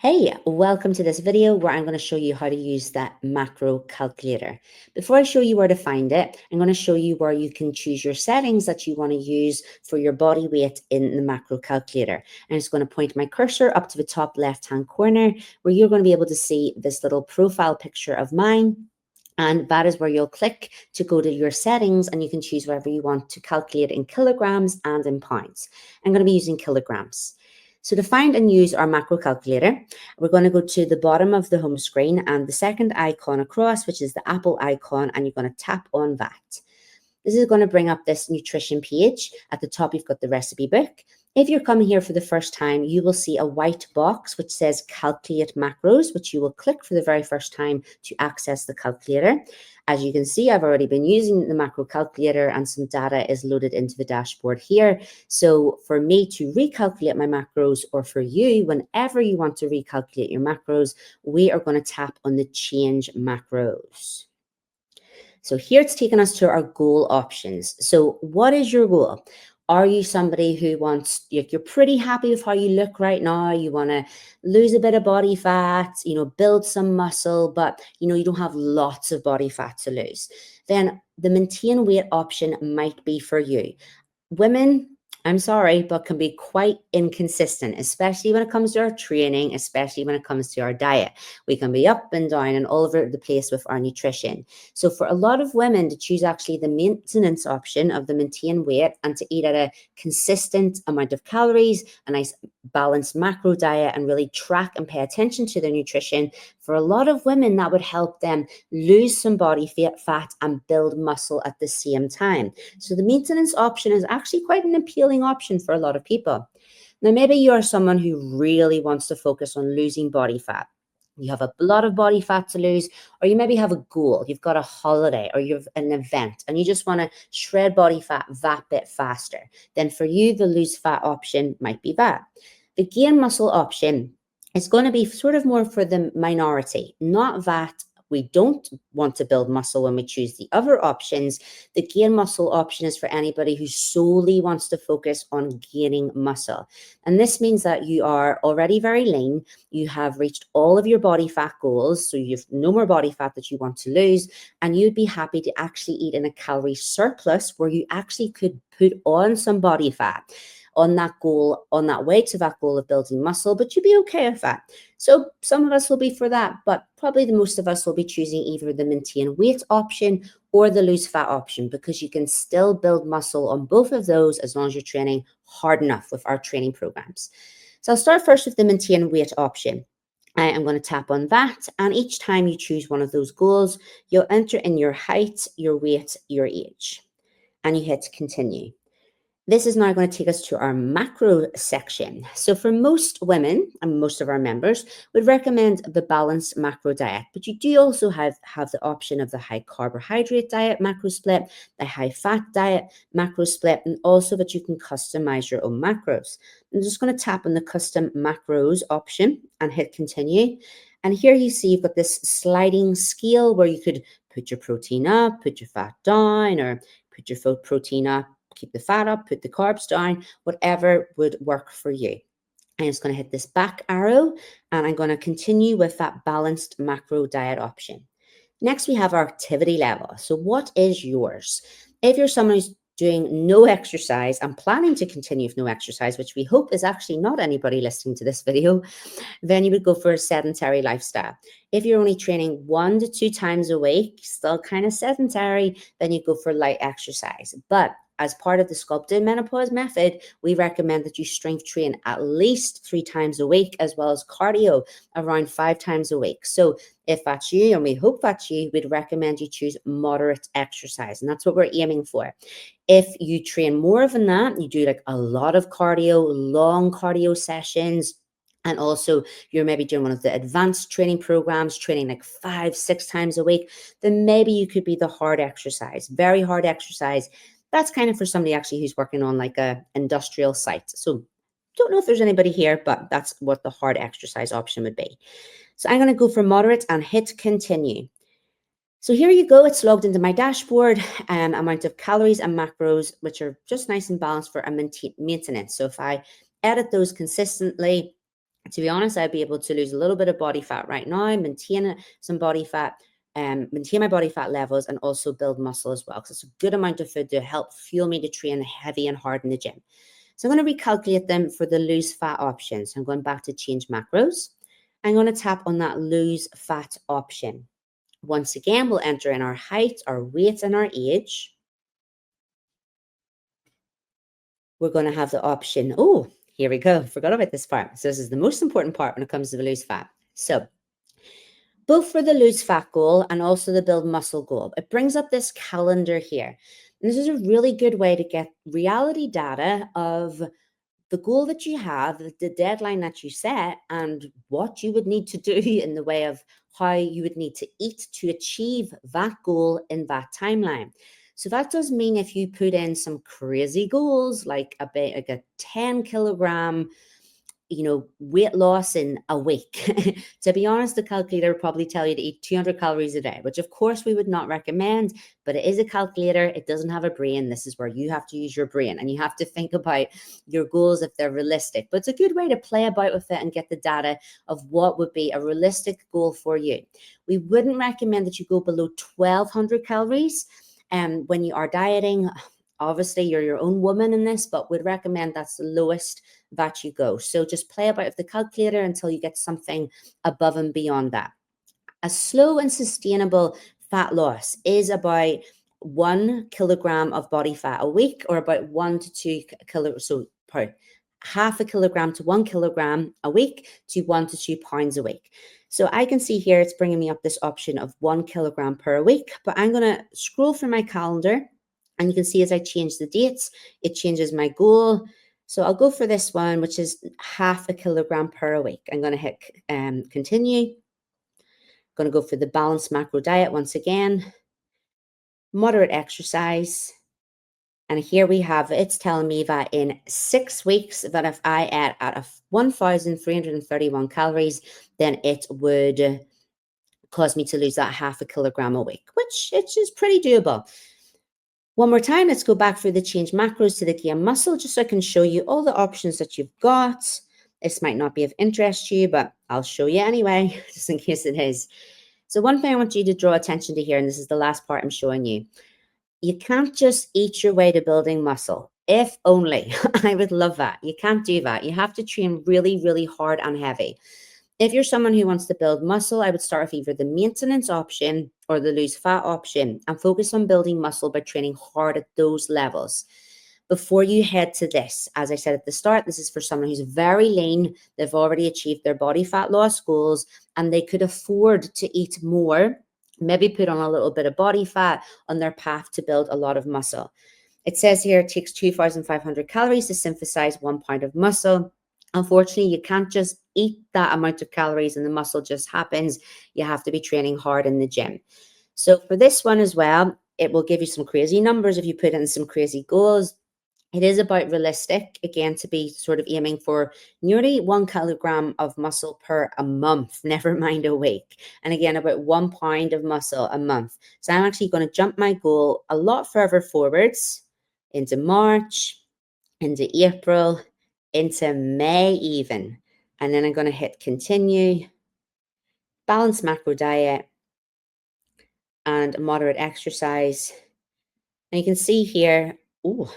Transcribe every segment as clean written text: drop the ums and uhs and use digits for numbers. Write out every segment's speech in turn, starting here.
Hey, welcome to this video where I'm going to show you how to use that macro calculator. Before I show you where to find it, I'm going to show you where you can choose your settings that you want to use for your body weight in the macro calculator. I'm just going to point my cursor up to the top left-hand corner where you're going to be able to see this little profile picture of mine. And that is where you'll click to go to your settings and you can choose whatever you want to calculate in kilograms and in pounds. I'm going to be using kilograms. So to find and use our macro calculator, we're going to go to the bottom of the home screen and the second icon across, which is the Apple icon, and you're going to tap on that. This is going to bring up this nutrition page. At the top, you've got the recipe book. If you're coming here for the first time, you will see a white box which says calculate macros, which you will click for the very first time to access the calculator. As you can see, I've already been using the macro calculator and some data is loaded into the dashboard here. So for me to recalculate my macros, or for you, whenever you want to recalculate your macros, we are going to tap on the change macros. So here it's taking us to our goal options. So what is your goal? Are you somebody who wants, you're pretty happy with how you look right now, you want to lose a bit of body fat, build some muscle, but you don't have lots of body fat to lose? Then the maintain weight option might be for you. Women, I'm sorry, but can be quite inconsistent, especially when it comes to our training, especially when it comes to our diet. We can be up and down and all over the place with our nutrition. So for a lot of women to choose actually the maintenance option of the maintain weight and to eat at a consistent amount of calories, a nice balanced macro diet, and really track and pay attention to their nutrition, for a lot of women, that would help them lose some body fat and build muscle at the same time. So the maintenance option is actually quite an appealing option for a lot of people. Now, maybe you are someone who really wants to focus on losing body fat. You have a lot of body fat to lose, or you maybe have a goal. You've got a holiday or you have an event and you just want to shred body fat that bit faster. Then for you, the lose fat option might be that. The gain muscle option is going to be sort of more for the minority, not that we don't want to build muscle when we choose the other options. The gain muscle option is for anybody who solely wants to focus on gaining muscle. And this means that you are already very lean, you have reached all of your body fat goals, so you've no more body fat that you want to lose, and you'd be happy to actually eat in a calorie surplus where you actually could put on some body fat on that goal, on that way to that goal of building muscle, but you'd be okay with that. So some of us will be for that, but probably the most of us will be choosing either the maintain weight option or the lose fat option, because you can still build muscle on both of those as long as you're training hard enough with our training programs. So I'll start first with the maintain weight option. I am going to tap on that, and each time you choose one of those goals, you'll enter in your height, your weight, your age, and you hit continue. This is now going to take us to our macro section. So for most women and most of our members, would recommend the balanced macro diet, but you do also have the option of the high carbohydrate diet macro split, the high fat diet macro split, and also that you can customize your own macros. I'm just going to tap on the custom macros option and hit continue. And here you see you've got this sliding scale where you could put your protein up, put your fat down, or put your protein up, keep the fat up, put the carbs down, whatever would work for you. I'm just going to hit this back arrow and I'm going to continue with that balanced macro diet option. Next, we have our activity level. So what is yours? If you're someone who's doing no exercise and planning to continue with no exercise, which we hope is actually not anybody listening to this video, then you would go for a sedentary lifestyle. If you're only training 1 to 2 times a week, still kind of sedentary, then you go for light exercise. But as part of the sculpted menopause method, we recommend that you strength train at least 3 times a week, as well as cardio around 5 times a week. So if that's you, and we hope that's you, we'd recommend you choose moderate exercise. And that's what we're aiming for. If you train more than that, you do like a lot of cardio, long cardio sessions, and also you're maybe doing one of the advanced training programs, training like 5, 6 times a week, then maybe you could be the hard exercise, very hard exercise. That's kind of for somebody actually who's working on like a industrial site. So don't know if there's anybody here, but that's what the hard exercise option would be. So I'm going to go for moderate and hit continue. So here you go. It's logged into my dashboard, amount of calories and macros, which are just nice and balanced for a maintenance. So if I edit those consistently, To be honest, I'd be able to lose a little bit of body fat right now, maintain some body fat, maintain my body fat levels, and also build muscle as well, because it's a good amount of food to help fuel me to train heavy and hard in the gym. So I'm going to recalculate them for the lose fat option. So I'm going back to change macros. I'm going to tap on that lose fat option. Once again, we'll enter in our height, our weight, and our age. We're going to have the option, oh, here we go. Forgot about this part. So this is the most important part when it comes to the lose fat. So both for the lose fat goal and also the build muscle goal, it brings up this calendar here. And this is a really good way to get reality data of the goal that you have, the deadline that you set, and what you would need to do in the way of how you would need to eat to achieve that goal in that timeline. So that does mean if you put in some crazy goals, like a 10 kilogram weight loss in a week. To be honest, the calculator would probably tell you to eat 200 calories a day, which of course we would not recommend, but it is a calculator. It doesn't have a brain. This is where you have to use your brain and you have to think about your goals if they're realistic. But it's a good way to play about with it and get the data of what would be a realistic goal for you. We wouldn't recommend that you go below 1,200 calories when you are dieting. Obviously, you're your own woman in this, but would recommend that's the lowest that you go. So just play about with the calculator until you get something above and beyond that. A slow and sustainable fat loss is about 1 kilogram of body fat a week, or about 1 to 2 kilos. So, half a kilogram to 1 kilogram a week to 1 to 2 pounds a week. So I can see here it's bringing me up this option of 1 kilogram per week, but I'm going to scroll through my calendar and you can see as I change the dates, it changes my goal. So I'll go for this one, which is half a kilogram per week. I'm going to hit continue. Going to go for the balanced macro diet once again. Moderate exercise. And here we have, it's telling me that in 6 weeks, that if I ate at 1,331 calories, then it would cause me to lose that half a kilogram a week, which is pretty doable. One more time, let's go back through the change macros to the gain muscle, just so I can show you all the options that you've got. This might not be of interest to you, but I'll show you anyway, just in case it is. So one thing I want you to draw attention to here, and this is the last part I'm showing you, you can't just eat your way to building muscle. If only. I would love that. You can't do that. You have to train really, really hard and heavy. If you're someone who wants to build muscle, I would start with either the maintenance option or the lose fat option and focus on building muscle by training hard at those levels. Before you head to this, as I said at the start, this is for someone who's very lean. They've already achieved their body fat loss goals and they could afford to eat more, maybe put on a little bit of body fat on their path to build a lot of muscle. It says here it takes 2,500 calories to synthesize 1 pound of muscle. Unfortunately, you can't just eat that amount of calories and the muscle just happens. You have to be training hard in the gym. So for this one as well, it will give you some crazy numbers if you put in some crazy goals. It is about realistic, again, to be sort of aiming for nearly 1 kilogram of muscle per a month, never mind a week. And again, about 1 pound of muscle a month. So I'm actually going to jump my goal a lot further forwards into March, into April, into May even. And then I'm going to hit continue, balanced macro diet, and moderate exercise. And you can see here,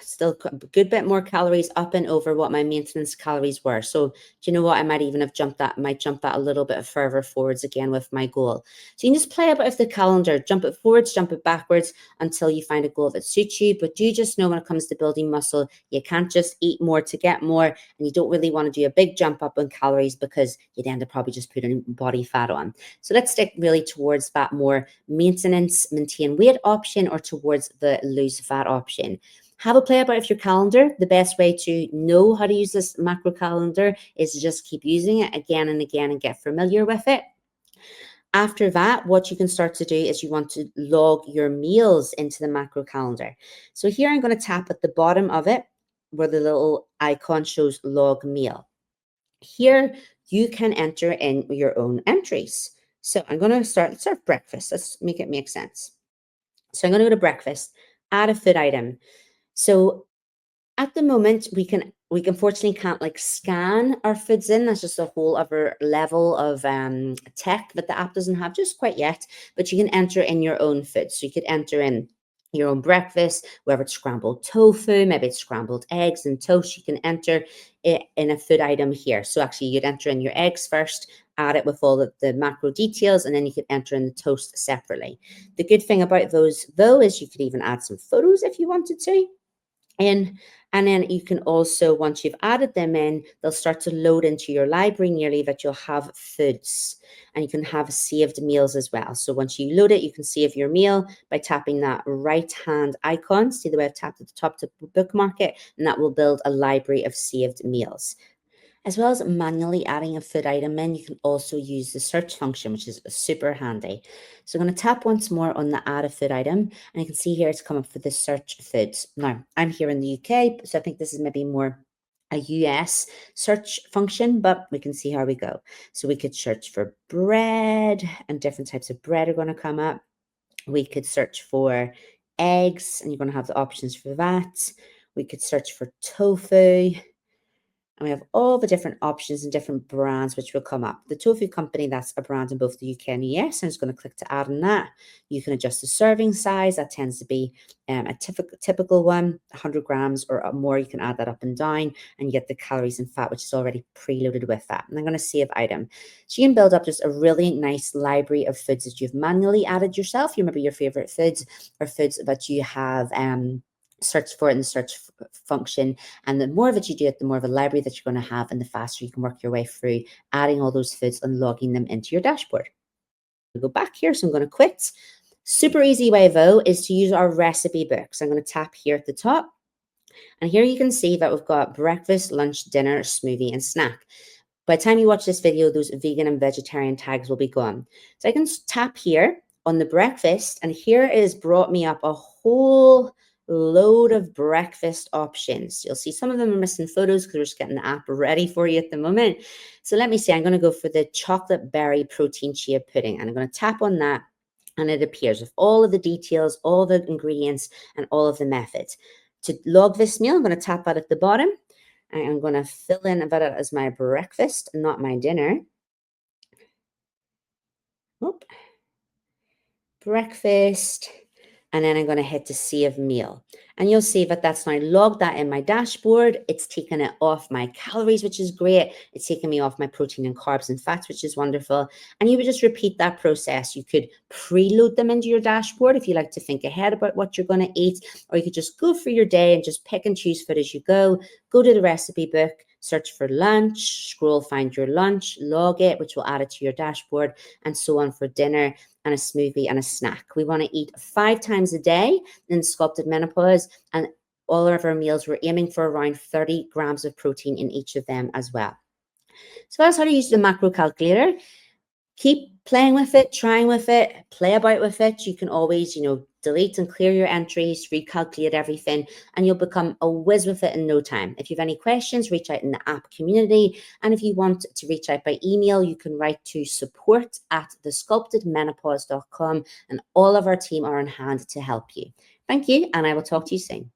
still a good bit more calories up and over what my maintenance calories were. So do you know what? I might even have jump that a little bit further forwards again with my goal. So you can just play about with the calendar, jump it forwards, jump it backwards until you find a goal that suits you. But do just know when it comes to building muscle, you can't just eat more to get more. And you don't really want to do a big jump up in calories because you'd end up probably just putting body fat on. So let's stick really towards that more maintenance, maintain weight option or towards the lose fat option. Have a play about with your calendar. The best way to know how to use this macro calendar is to just keep using it again and again and get familiar with it. After that, what you can start to do is you want to log your meals into the macro calendar. So here I'm going to tap at the bottom of it where the little icon shows log meal. Here you can enter in your own entries. So I'm going to let's start breakfast. Let's make it make sense. So I'm going to go to breakfast, add a food item. So at the moment, we can we unfortunately can't like scan our foods in. That's just a whole other level of tech that the app doesn't have just quite yet. But you can enter in your own foods. So you could enter in your own breakfast, whether it's scrambled tofu, maybe it's scrambled eggs and toast. You can enter it in a food item here. So actually, you'd enter in your eggs first, add it with all of the macro details, and then you could enter in the toast separately. The good thing about those, though, is you could even add some photos if you wanted to in. And then you can also, once you've added them in, they'll start to load into your library nearly that you'll have foods, and you can have saved meals as well. So once you load it, you can save your meal by tapping that right hand icon. See the way I've tapped at the top to bookmark it, and that will build a library of saved meals. As well as manually adding a food item in, you can also use the search function, which is super handy. So I'm going to tap once more on the add a food item, and you can see here it's come up for the search foods. Now, I'm here in the UK, so I think this is maybe more a US search function, but we can see how we go. So we could search for bread, and different types of bread are going to come up. We could search for eggs, and you're going to have the options for that. We could search for tofu, and we have all the different options and different brands which will come up. The tofu company, that's a brand in both the UK and the US. I'm just going to click to add on that. You can adjust the serving size. That tends to be a typical one, 100 grams or more. You can add that up and down, and you get the calories and fat, which is already preloaded with that. And I'm going to save item. So you can build up just a really nice library of foods that you've manually added yourself. You remember your favorite foods or foods that you have search for it in the search function. And the more of it you do it, the more of a library that you're going to have, and the faster you can work your way through adding all those foods and logging them into your dashboard. I'll go back here, so I'm going to quit. Super easy way though is to use our recipe book. So I'm going to tap here at the top, and here you can see that we've got breakfast, lunch, dinner, smoothie, and snack. By the time you watch this video, those vegan and vegetarian tags will be gone. So I can tap here on the breakfast, and here it has brought me up a whole load of breakfast options. You'll see some of them are missing photos because we're just getting the app ready for you at the moment. So let me see, I'm going to go for the chocolate berry protein chia pudding, and I'm going to tap on that, and it appears with all of the details, all the ingredients, and all of the methods. To log this meal, I'm going to tap that at the bottom. I'm going to fill in that as my breakfast, not my dinner. Oop. Breakfast. And then I'm going to hit to save meal. And you'll see that that's now logged that in my dashboard. It's taken it off my calories, which is great. It's taken me off my protein and carbs and fats, which is wonderful. And you would just repeat that process. You could preload them into your dashboard if you like to think ahead about what you're going to eat, or you could just go through your day and just pick and choose food as you go. Go to the recipe book, search for lunch, scroll, find your lunch, log it, which will add it to your dashboard, and so on for dinner and a smoothie and a snack. We want to eat 5 times a day in sculpted menopause, and all of our meals, we're aiming for around 30 grams of protein in each of them as well. So that's how to use the macro calculator. Keep playing with it, trying with it, play about with it. You can always, delete and clear your entries, recalculate everything, and you'll become a whiz with it in no time. If you have any questions, reach out in the app community. And if you want to reach out by email, you can write to support@thesculptedmenopause.com, and all of our team are on hand to help you. Thank you, and I will talk to you soon.